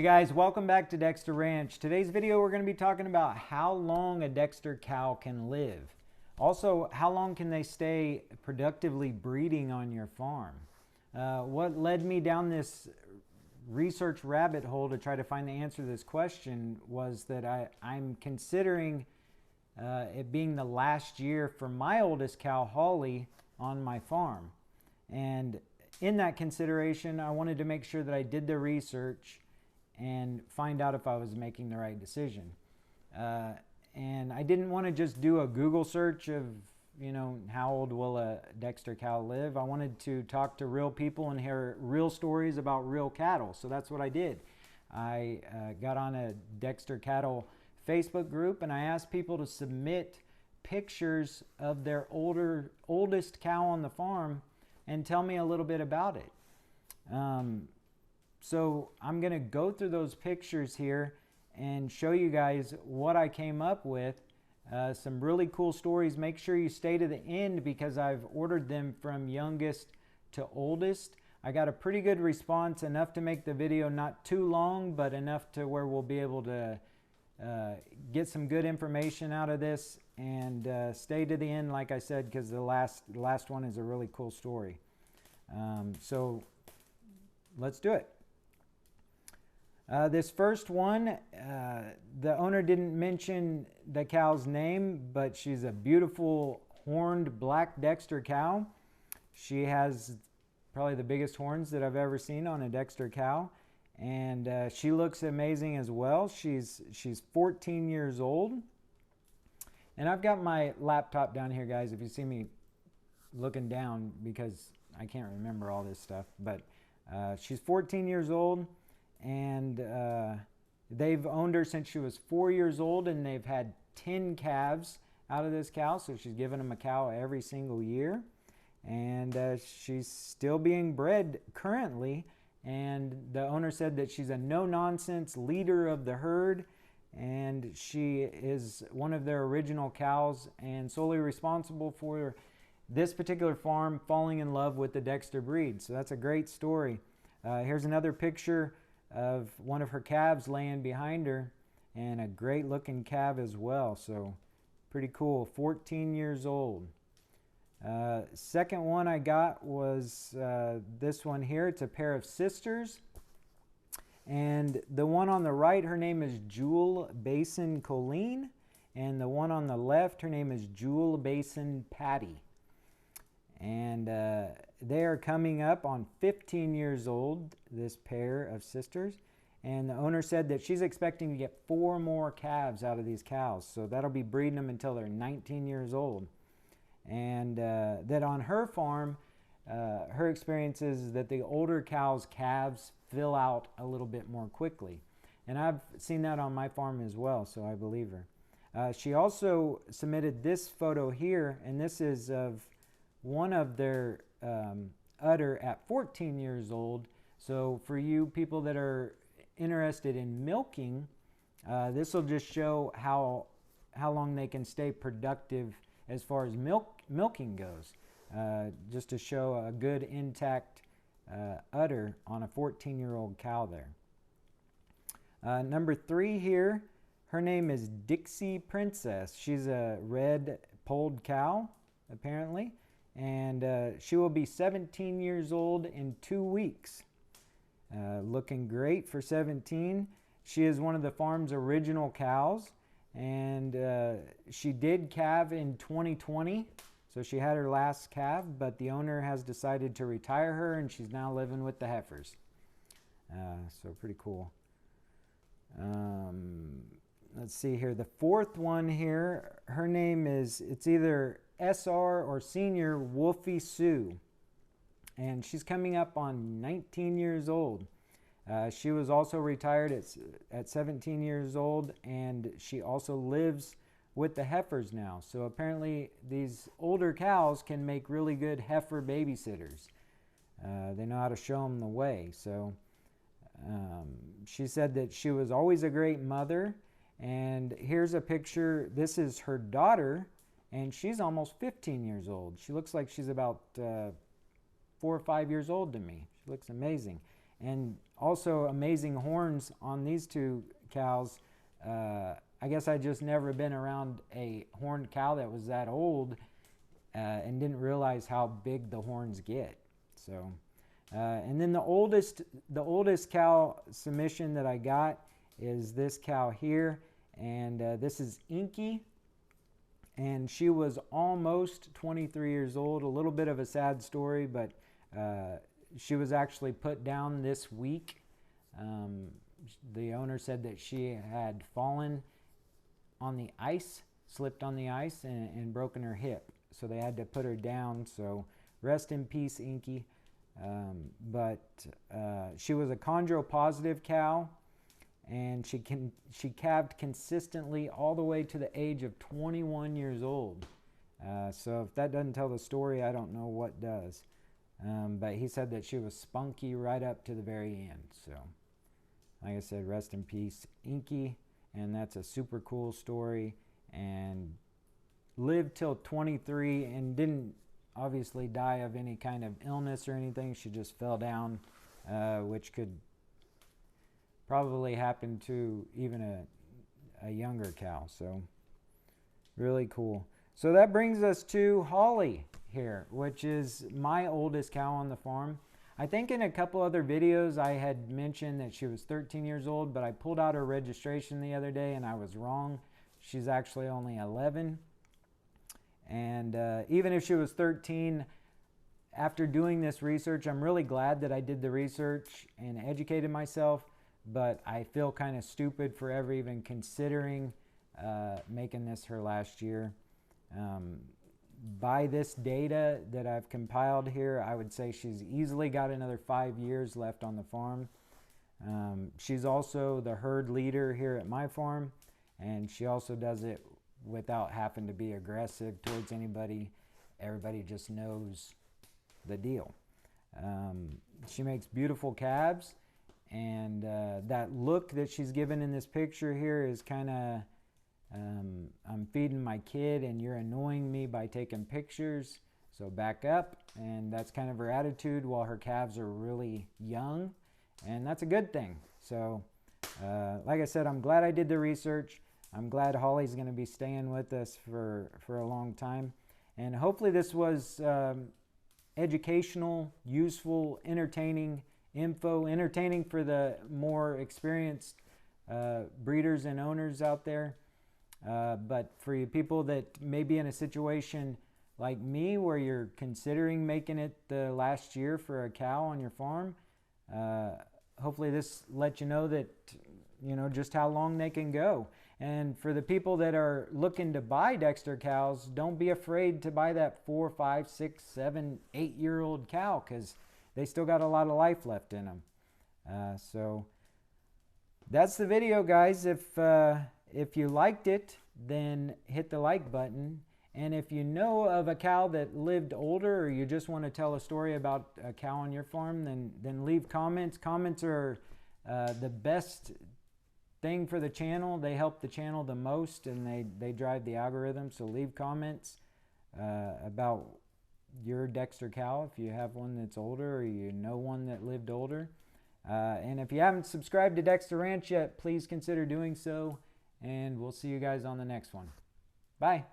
Hey guys, welcome back to Dexter Ranch. Today's video we're going to be talking about how long a Dexter cow can live. Also, how long can they stay productively breeding on your farm? What led me down this research rabbit hole to try to find the answer to this question was that I'm considering it being the last year for my oldest cow, Holly, on my farm. And in that consideration, I wanted to make sure that I did the research and find out if I was making the right decision. And I didn't want to just do a Google search of, how old will a Dexter cow live. I wanted to talk to real people and hear real stories about real cattle. So that's what I did. I got on a Dexter Cattle Facebook group and I asked people to submit pictures of their oldest cow on the farm and tell me a little bit about it. So I'm going to go through those pictures here and show you guys what I came up with. Some really cool stories. Make sure you stay to the end because I've ordered them from youngest to oldest. I got a pretty good response, enough to make the video not too long, but enough to where we'll be able to get some good information out of this, and stay to the end, like I said, because the last one is a really cool story. So let's do it. This first one, the owner didn't mention the cow's name, but she's a beautiful horned black Dexter cow. She has probably the biggest horns that I've ever seen on a Dexter cow, and she looks amazing as well. She's 14 years old, and I've got my laptop down here, guys, if you see me looking down, because I can't remember all this stuff, but she's 14 years old. And they've owned her since she was 4 years old, and they've had 10 calves out of this cow, so she's given them a cow every single year. And she's still being bred currently, and the owner said that she's a no-nonsense leader of the herd, and she is one of their original cows and solely responsible for this particular farm falling in love with the Dexter breed. So that's a great story. Here's another picture of one of her calves laying behind her, and a great looking calf as well. So pretty cool. 14 years old. Second one I got was this one here. It's a pair of sisters, and the one on the right, her name is Jewel Basin Colleen, and the one on the left, her name is Jewel Basin Patty. And they are coming up on 15 years old, this pair of sisters. And the owner said that she's expecting to get 4 more calves out of these cows. So that'll be breeding them until they're 19 years old. And that on her farm, her experience is that the older cows' calves fill out a little bit more quickly. And I've seen that on my farm as well, so I believe her. She also submitted this photo here, and this is of one of their udder at 14 years old. So for you people that are interested in milking, this will just show how long they can stay productive as far as milking goes, just to show a good intact udder on a 14-year-old cow there. Number 3 here, her name is Dixie Princess. She's a red polled cow, apparently. And she will be 17 years old in 2 weeks. Looking great for 17. She is one of the farm's original cows, and she did calve in 2020. So she had her last calf, but the owner has decided to retire her, and she's now living with the heifers. So pretty cool. Let's see here. The fourth one here, her name is, it's either SR or Senior Wolfie Sue, and she's coming up on 19 years old. She was also retired at 17 years old, and she also lives with the heifers now. So apparently these older cows can make really good heifer babysitters. They know how to show them the way. So she said that she was always a great mother, and here's a picture. This is her daughter, and she's almost 15 years old. She looks like she's about 4 or 5 years old to me. She looks amazing. and also amazing horns on these two cows. I guess I just never been around a horned cow that was that old, and didn't realize how big the horns get. So, and then the oldest cow submission that I got is this cow here, and this is Inky, and she was almost 23 years old. A little bit of a sad story, but she was actually put down this week. The owner said that she had fallen on the ice, slipped on the ice, and broken her hip. So they had to put her down. So rest in peace, Inky. But she was a chondro positive cow, and she calved consistently all the way to the age of 21 years old. So if that doesn't tell the story, I don't know what does. But he said that she was spunky right up to the very end. So like I said, rest in peace, Inky. And that's a super cool story, and lived till 23 and didn't obviously die of any kind of illness or anything. She just fell down, which could probably happen to even a younger cow. So really cool. So that brings us to Holly here, which is my oldest cow on the farm. I think in a couple other videos I had mentioned that she was 13 years old, but I pulled out her registration the other day and I was wrong. She's actually only 11. And even if she was 13, after doing this research, I'm really glad that I did the research and educated myself, but I feel kind of stupid for ever even considering making this her last year. By this data that I've compiled here, I would say she's easily got another 5 years left on the farm. She's also the herd leader here at my farm, and she also does it without having to be aggressive towards anybody. Everybody just knows the deal. She makes beautiful calves, and that look that she's given in this picture here is kind of I'm feeding my kid and you're annoying me by taking pictures, so back up. And that's kind of her attitude while her calves are really young, and that's a good thing. So like I said, I'm glad I did the research. I'm glad Holly's going to be staying with us for a long time, and hopefully this was educational, useful, entertaining info, entertaining for the more experienced breeders and owners out there. But for you people that may be in a situation like me where you're considering making it the last year for a cow on your farm, hopefully this lets you know that, you know, just how long they can go. And for the people that are looking to buy Dexter cows, don't be afraid to buy that 4, 5, 6, 7, 8-year-old cow, because they still got a lot of life left in them. So that's the video, guys. If you liked it, then hit the like button. And if you know of a cow that lived older, or you just want to tell a story about a cow on your farm, then leave comments. Comments are the best thing for the channel. They help the channel the most, and they drive the algorithm. So leave comments about your Dexter cow if you have one that's older, or you know one that lived older. And if you haven't subscribed to Dexter Ranch yet, please consider doing so. And we'll see you guys on the next one. Bye.